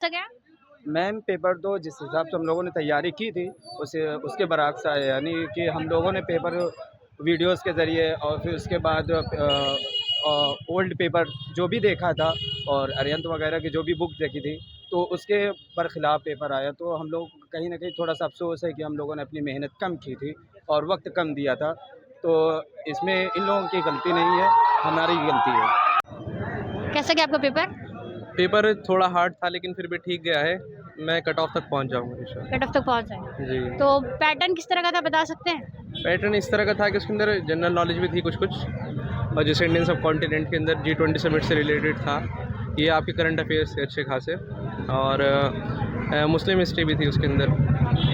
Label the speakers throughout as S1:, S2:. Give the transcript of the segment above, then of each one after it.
S1: सके?
S2: Ma'am paper तो जिस हिसाब से हम लोगों ने तैयारी की थी उसे उसके बरअक्स आए, यानी कि हम लोगों ने पेपर वीडियोस के ज़रिए और फिर उसके बाद ओल्ड पेपर जो भी देखा था और अरिहंत वगैरह की जो भी बुक देखी थी तो उसके बरखिलाफ़ पेपर आया। तो हम लोग कहीं न कहीं थोड़ा-सा अफ़सोस है कि हम लोगों ने अपनी मेहनत कम की थी और वक़्त कम दिया था। तो इसमें इन लोगों की गलती नहीं है, हमारी गलती है।
S1: कैसा गया आपका पेपर?
S3: पेपर थोड़ा हार्ड था लेकिन फिर भी ठीक गया है। मैं कट ऑफ तक पहुंच जाऊंगा इंशाल्लाह।
S1: कट ऑफ तक पहुँच गए।
S3: जी।
S1: तो पैटर्न किस तरह का था बता सकते हैं?
S3: पैटर्न इस तरह का था कि उसके अंदर जनरल नॉलेज भी थी कुछ कुछ, और जैसे इंडियन सब कॉन्टिनेंट के अंदर G20 समिट से रिलेटेड था। ये आपके करंट अफेयर्स थे अच्छे खासे, और मुस्लिम हिस्ट्री भी थी उसके अंदर।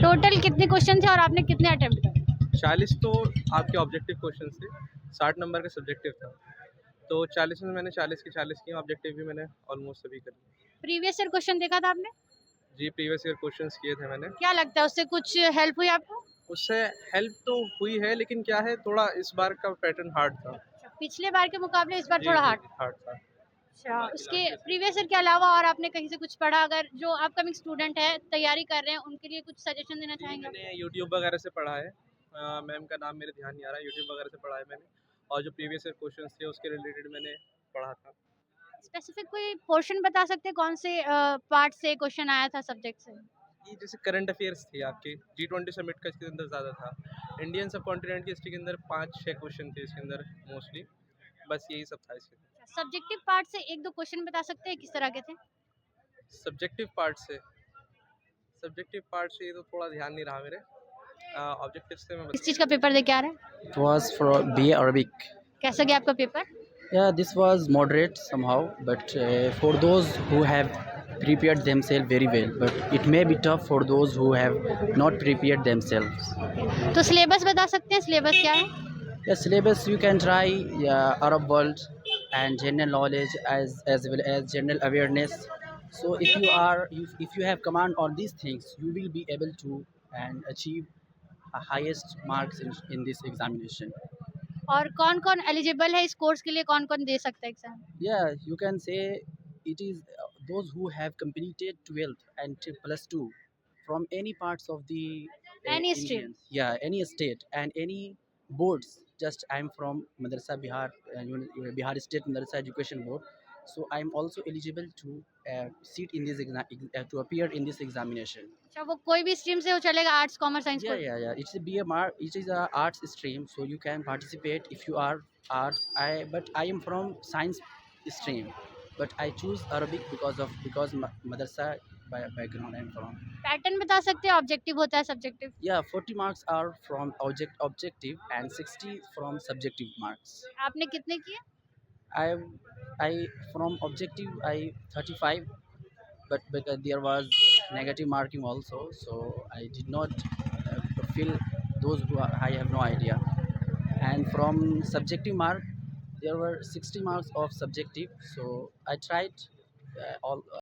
S1: टोटल कितने क्वेश्चन थे और आपने कितने अटेम्प्ट करे?
S3: 40 तो आपके ऑब्जेक्टिव क्वेश्चन थे, 60 नंबर का सब्जेक्टिव था। तो 40 में मैंने 40 की 40 किए, ऑब्जेक्टिव भी मैंने ऑलमोस्ट सभी कर लिए।
S1: प्रीवियस ईयर क्वेश्चन देखा था आपने?
S3: जी, प्रीवियस ईयर क्वेश्चंस किए थे मैंने।
S1: क्या लगता है उससे कुछ हेल्प हुई आपको?
S3: उससे हेल्प तो हुई है, लेकिन क्या है, थोड़ा इस बार का पैटर्न हार्ड था।
S1: अच्छा, पिछले बार के मुकाबले इस बार
S3: जी
S1: थोड़ा
S3: जी
S1: हार्ड।
S3: जी, हार्ड था।
S1: अच्छा, उसके प्रीवियस ईयर के अलावा और आपने कहीं से कुछ पढ़ा, अगर जो अपकमिंग स्टूडेंट है तैयारी कर रहे हैं उनके लिए कुछ सजेशन देना
S3: जी,
S1: चाहेंगे?
S3: मैंने यूट्यूब वगैरह से पढ़ा है। मैम का नाम मेरे ध्यान नहीं आ रहा है, यूट्यूब वगैरह से पढ़ा है मैंने, और जो प्रीवियस ईयर क्वेश्चंस थे उसके रिलेटेड मैंने पढ़ा था।
S1: स्पेसिफिक कोई पोर्शन बता सकते हैं कौन से पार्ट से क्वेश्चन आया था सब्जेक्ट से?
S3: ये जैसे करंट अफेयर्स थे आपके, G20 समिट का इसके अंदर ज़्यादा था। इंडियन सब कॉन्टिनेंट की हिस्ट्री के अंदर 5-6 क्वेश्चन थे इसके अंदर मोस्टली, बस यही सब था इसके अंदर।
S1: सब्जेक्टिव पार्ट से एक दो क्वेश्चन बता सकते हैं किस तरह के थे?
S3: सब्जेक्टिव पार्ट से ये तो थोड़ा ध्यान नहीं रहा मेरे। ऑब्जेक्टिव से मैं
S1: किस
S3: बता।
S1: चीज़ का पेपर दे के आ रहे हैं?
S4: It was for BA Arabic.
S1: कैसा गया आपका paper?
S4: Yeah, this was moderate somehow, but for those who have prepared themselves very well, but it may be tough for those who have not prepared themselves.
S1: तो syllabus बता सकते हैं, syllabus क्या है?
S4: Yeah, syllabus you can try, yeah, Arab world and general knowledge as well as general awareness. So if you have command on these things, you will be able to and achieve highest marks in this examination.
S1: और कौन कौन eligible है इस course के लिए, कौन कौन दे सकता है exam?
S4: Yeah, you can say it is those who have completed 12th and plus 2 from any parts of the
S1: Any stream.
S4: Indians. Yeah, any state and any boards. Just I'm from Madrasa Bihar, Bihar State Madrasa Education Board. So I'm also eligible to sit in this to appear in this examination.
S1: अच्छा, वो कोई भी stream से हो चलेगा, arts commerce science
S4: Yeah,
S1: कोई?
S4: yeah, yeah. It is a arts stream, so you can participate if you are art. But I am from science stream, but I choose Arabic because madrasa background I'm from.
S1: Pattern बता सकते हैं, objective होता है subjective?
S4: Yeah, 40 marks are from objective and 60 from subjective marks.
S1: आपने कितने किए?
S4: I I from objective I 35, but there was negative marking also, so I did not fill those who are, I have no idea. And from subjective mark there were 60 marks of subjective, so I tried all